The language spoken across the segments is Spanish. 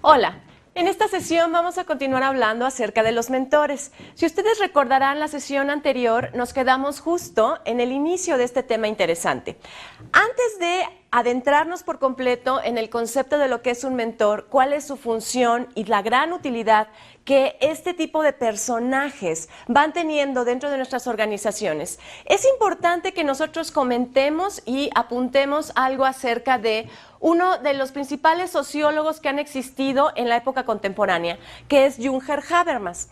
Hola, en esta sesión vamos a continuar hablando acerca de los mentores. Si ustedes recordarán la sesión anterior, nos quedamos justo en el inicio de este tema interesante. Antes de adentrarnos por completo en el concepto de lo que es un mentor, cuál es su función y la gran utilidad que este tipo de personajes van teniendo dentro de nuestras organizaciones, es importante que nosotros comentemos y apuntemos algo acerca de uno de los principales sociólogos que han existido en la época contemporánea, que es Jürgen Habermas.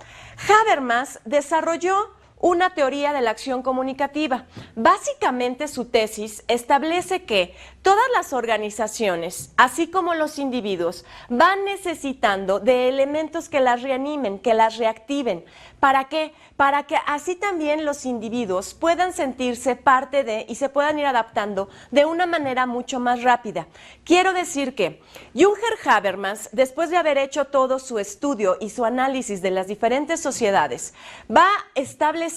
Habermas desarrolló una teoría de la acción comunicativa. Básicamente su tesis establece que todas las organizaciones, así como los individuos, van necesitando de elementos que las reanimen, que las reactiven. ¿Para qué? Para que así también los individuos puedan sentirse parte de y se puedan ir adaptando de una manera mucho más rápida. Quiero decir que Jürgen Habermas, después de haber hecho todo su estudio y su análisis de las diferentes sociedades, va estableciendo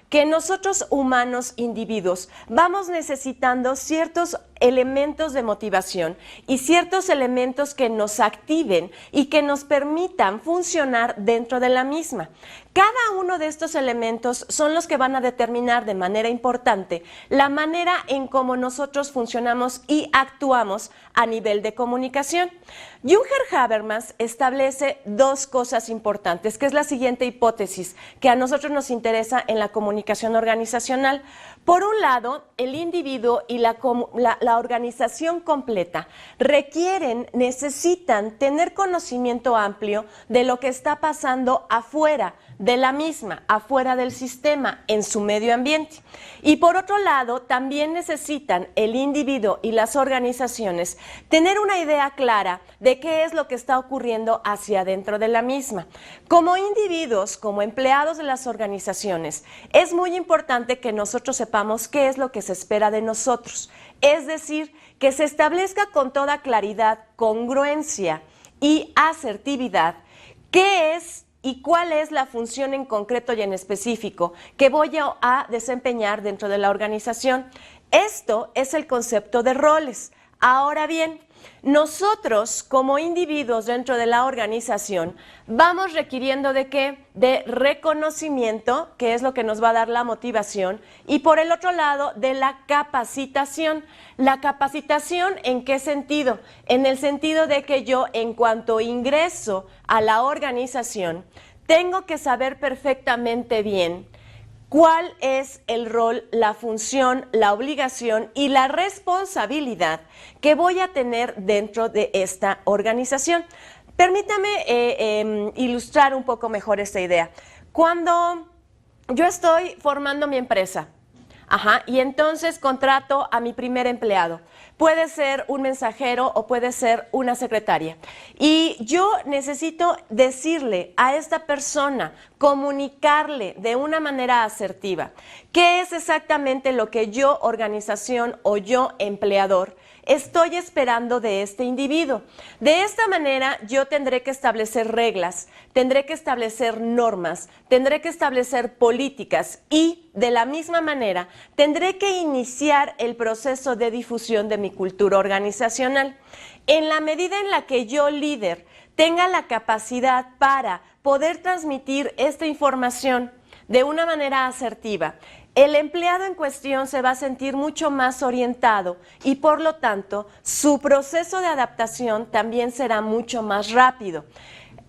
que nosotros humanos individuos vamos necesitando ciertos elementos de motivación y ciertos elementos que nos activen y que nos permitan funcionar dentro de la misma. Cada uno de estos elementos son los que van a determinar de manera importante la manera en cómo nosotros funcionamos y actuamos a nivel de comunicación. Jürgen Habermas establece dos cosas importantes, que es la siguiente hipótesis que a nosotros nos interesa en la comunicación organizacional. Por un lado, el individuo y la organización completa necesitan tener conocimiento amplio de lo que está pasando afuera de la misma, afuera del sistema, en su medio ambiente. Y por otro lado, también necesitan el individuo y las organizaciones tener una idea clara de qué es lo que está ocurriendo hacia adentro de la misma. Como individuos, como empleados de las organizaciones, es muy importante que nosotros sepamos qué es lo que se espera de nosotros. Es decir, que se establezca con toda claridad, congruencia y asertividad qué es y cuál es la función en concreto y en específico que voy a desempeñar dentro de la organización. Esto es el concepto de roles. Ahora bien, nosotros como individuos dentro de la organización vamos requiriendo ¿de qué? De reconocimiento, que es lo que nos va a dar la motivación, y por el otro lado de la capacitación. ¿La capacitación en qué sentido? En el sentido de que yo, en cuanto ingreso a la organización, tengo que saber perfectamente bien cuál es el rol, la función, la obligación y la responsabilidad que voy a tener dentro de esta organización. Permítame ilustrar un poco mejor esta idea. Cuando yo estoy formando mi empresa, y entonces contrato a mi primer empleado. Puede ser un mensajero o puede ser una secretaria. Y yo necesito decirle a esta persona, comunicarle de una manera asertiva qué es exactamente lo que yo, organización o yo, empleador, estoy esperando de este individuo. De esta manera yo tendré que establecer reglas, tendré que establecer normas, tendré que establecer políticas y de la misma manera tendré que iniciar el proceso de difusión de mi cultura organizacional. En la medida en la que yo, líder, tenga la capacidad para poder transmitir esta información de una manera asertiva, el empleado en cuestión se va a sentir mucho más orientado y por lo tanto su proceso de adaptación también será mucho más rápido.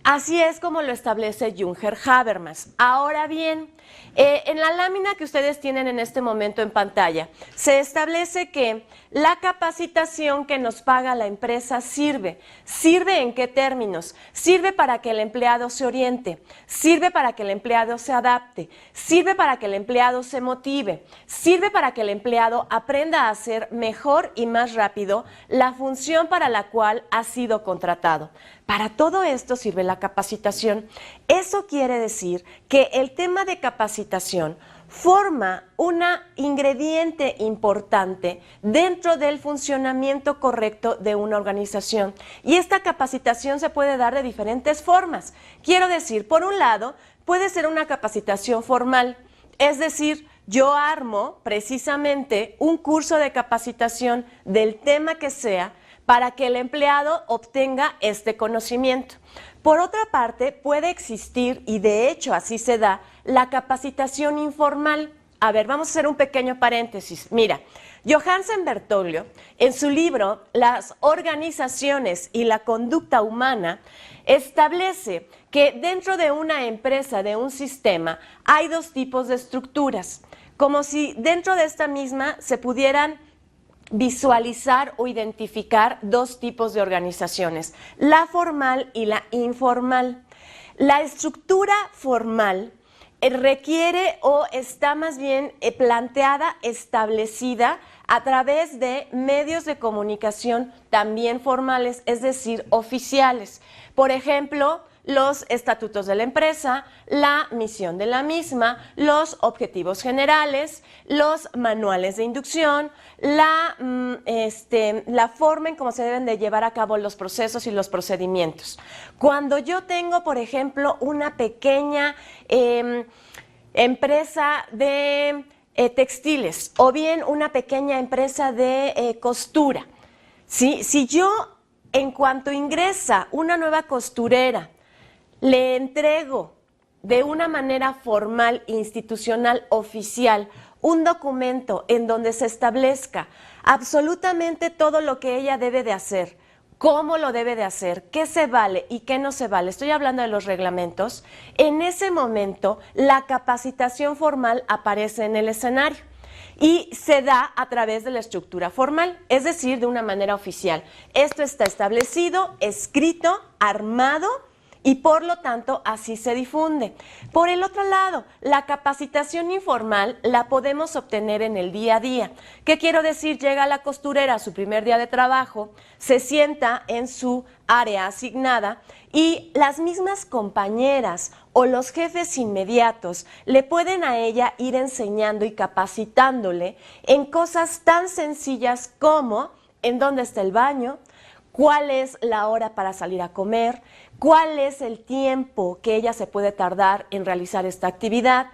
Así es como lo establece Jürgen Habermas. Ahora bien, en la lámina que ustedes tienen en este momento en pantalla, se establece que la capacitación que nos paga la empresa sirve. ¿Sirve en qué términos? Sirve para que el empleado se oriente, sirve para que el empleado se adapte, sirve para que el empleado se motive, sirve para que el empleado aprenda a hacer mejor y más rápido la función para la cual ha sido contratado. Para todo esto sirve la capacitación. Eso quiere decir que el tema de capacitación forma un ingrediente importante dentro del funcionamiento correcto de una organización. Y esta capacitación se puede dar de diferentes formas. Quiero decir, por un lado, puede ser una capacitación formal, es decir, yo armo precisamente un curso de capacitación del tema que sea para que el empleado obtenga este conocimiento. Por otra parte, puede existir, y de hecho así se da, la capacitación informal. A ver, vamos a hacer un pequeño paréntesis. Mira, Johansen Bertoglio, en su libro Las organizaciones y la conducta humana, establece que dentro de una empresa, de un sistema, hay dos tipos de estructuras, como si dentro de esta misma se pudieran visualizar o identificar dos tipos de organizaciones, la formal y la informal. La estructura formal requiere o está más bien planteada, establecida a través de medios de comunicación también formales, es decir, oficiales. Por ejemplo, los estatutos de la empresa, la misión de la misma, los objetivos generales, los manuales de inducción, la forma en cómo se deben de llevar a cabo los procesos y los procedimientos. Cuando yo tengo, por ejemplo, una pequeña empresa de textiles o bien una pequeña empresa de costura, ¿sí? Si yo, en cuanto ingresa una nueva costurera, le entrego de una manera formal, institucional, oficial, un documento en donde se establezca absolutamente todo lo que ella debe de hacer, cómo lo debe de hacer, qué se vale y qué no se vale. Estoy hablando de los reglamentos. En ese momento, la capacitación formal aparece en el escenario y se da a través de la estructura formal, es decir, de una manera oficial. Esto está establecido, escrito, armado, y por lo tanto así se difunde. Por el otro lado, la capacitación informal la podemos obtener en el día a día. ¿Qué quiero decir? Llega la costurera a su primer día de trabajo, se sienta en su área asignada y las mismas compañeras o los jefes inmediatos le pueden a ella ir enseñando y capacitándole en cosas tan sencillas como en dónde está el baño, cuál es la hora para salir a comer, cuál es el tiempo que ella se puede tardar en realizar esta actividad,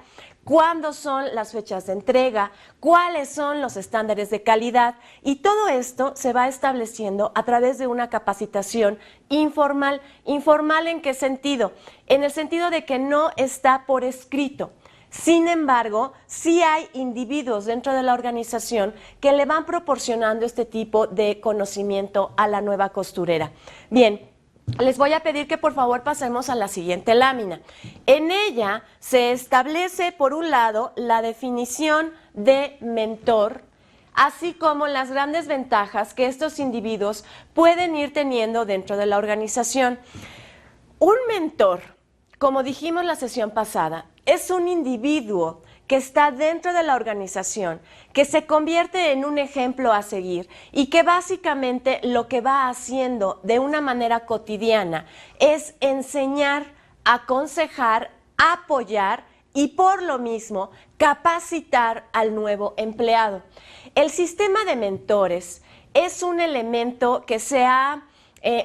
cuándo son las fechas de entrega, cuáles son los estándares de calidad, y todo esto se va estableciendo a través de una capacitación informal. ¿Informal en qué sentido? En el sentido de que no está por escrito. Sin embargo, sí hay individuos dentro de la organización que le van proporcionando este tipo de conocimiento a la nueva costurera. Bien, les voy a pedir que por favor pasemos a la siguiente lámina. En ella se establece, por un lado, la definición de mentor, así como las grandes ventajas que estos individuos pueden ir teniendo dentro de la organización. Un mentor, como dijimos la sesión pasada, es un individuo que está dentro de la organización, que se convierte en un ejemplo a seguir y que básicamente lo que va haciendo de una manera cotidiana es enseñar, aconsejar, apoyar y por lo mismo capacitar al nuevo empleado. El sistema de mentores es un elemento que se ha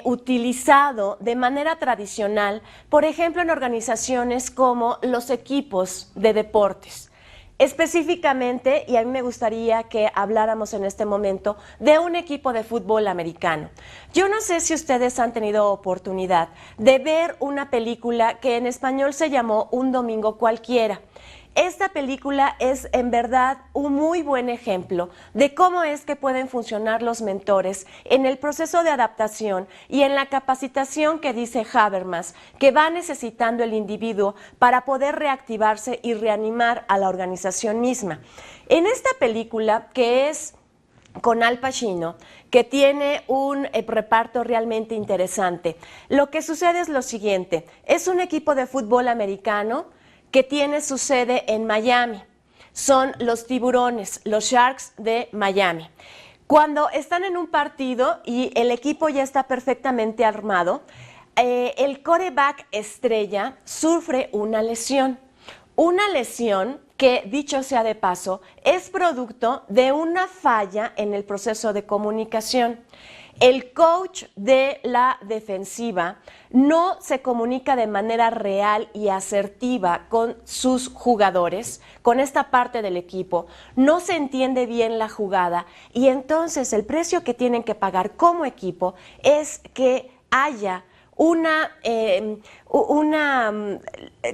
utilizado de manera tradicional, por ejemplo, en organizaciones como los equipos de deportes. Específicamente, y a mí me gustaría que habláramos en este momento de un equipo de fútbol americano. Yo no sé si ustedes han tenido oportunidad de ver una película que en español se llamó Un Domingo Cualquiera. Esta película es en verdad un muy buen ejemplo de cómo es que pueden funcionar los mentores en el proceso de adaptación y en la capacitación que dice Habermas, que va necesitando el individuo para poder reactivarse y reanimar a la organización misma. En esta película, que es con Al Pacino, que tiene un reparto realmente interesante, lo que sucede es lo siguiente: es un equipo de fútbol americano que tiene su sede en Miami. Son los Tiburones, los Sharks de Miami. Cuando están en un partido y el equipo ya está perfectamente armado, el quarterback estrella sufre una lesión. Una lesión que, dicho sea de paso, es producto de una falla en el proceso de comunicación. El coach de la defensiva no se comunica de manera real y asertiva con sus jugadores, con esta parte del equipo, no se entiende bien la jugada y entonces el precio que tienen que pagar como equipo es que haya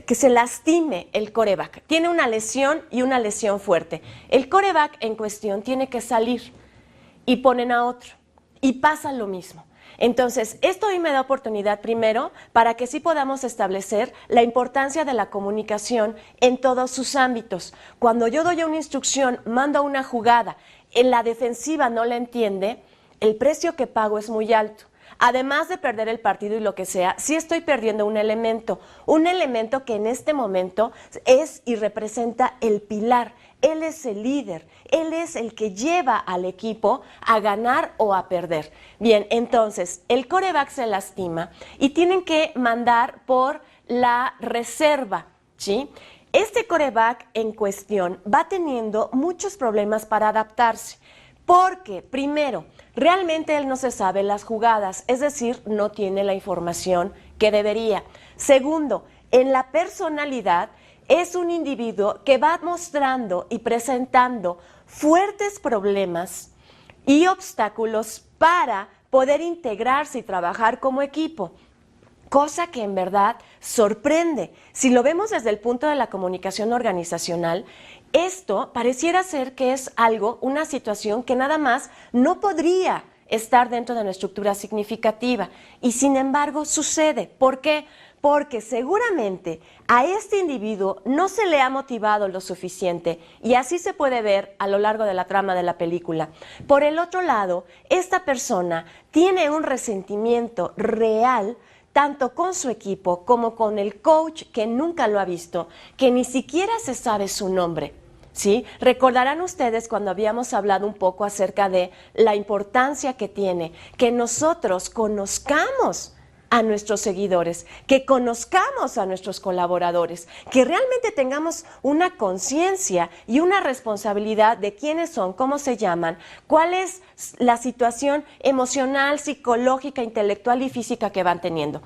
que se lastime el quarterback. Tiene una lesión y una lesión fuerte. El quarterback en cuestión tiene que salir y ponen a otro y pasa lo mismo. Entonces, esto hoy me da oportunidad primero para que sí podamos establecer la importancia de la comunicación en todos sus ámbitos. Cuando yo doy una instrucción, mando una jugada, en la defensiva no la entiende, el precio que pago es muy alto. Además de perder el partido y lo que sea, sí estoy perdiendo un elemento que en este momento es y representa el pilar. Él es el líder, él es el que lleva al equipo a ganar o a perder. Bien, entonces, el quarterback se lastima y tienen que mandar por la reserva, ¿sí? Este quarterback en cuestión va teniendo muchos problemas para adaptarse. Porque, primero, realmente él no se sabe las jugadas, es decir, no tiene la información que debería. Segundo, en la personalidad es un individuo que va mostrando y presentando fuertes problemas y obstáculos para poder integrarse y trabajar como equipo. Cosa que en verdad sorprende. Si lo vemos desde el punto de la comunicación organizacional, esto pareciera ser que es una situación que nada más no podría estar dentro de una estructura significativa y sin embargo sucede. ¿Por qué? Porque seguramente a este individuo no se le ha motivado lo suficiente y así se puede ver a lo largo de la trama de la película. Por el otro lado, esta persona tiene un resentimiento real tanto con su equipo como con el coach que nunca lo ha visto, que ni siquiera se sabe su nombre, ¿sí? Recordarán ustedes cuando habíamos hablado un poco acerca de la importancia que tiene que nosotros conozcamos a nuestros seguidores, que conozcamos a nuestros colaboradores, que realmente tengamos una conciencia y una responsabilidad de quiénes son, cómo se llaman, cuál es la situación emocional, psicológica, intelectual y física que van teniendo.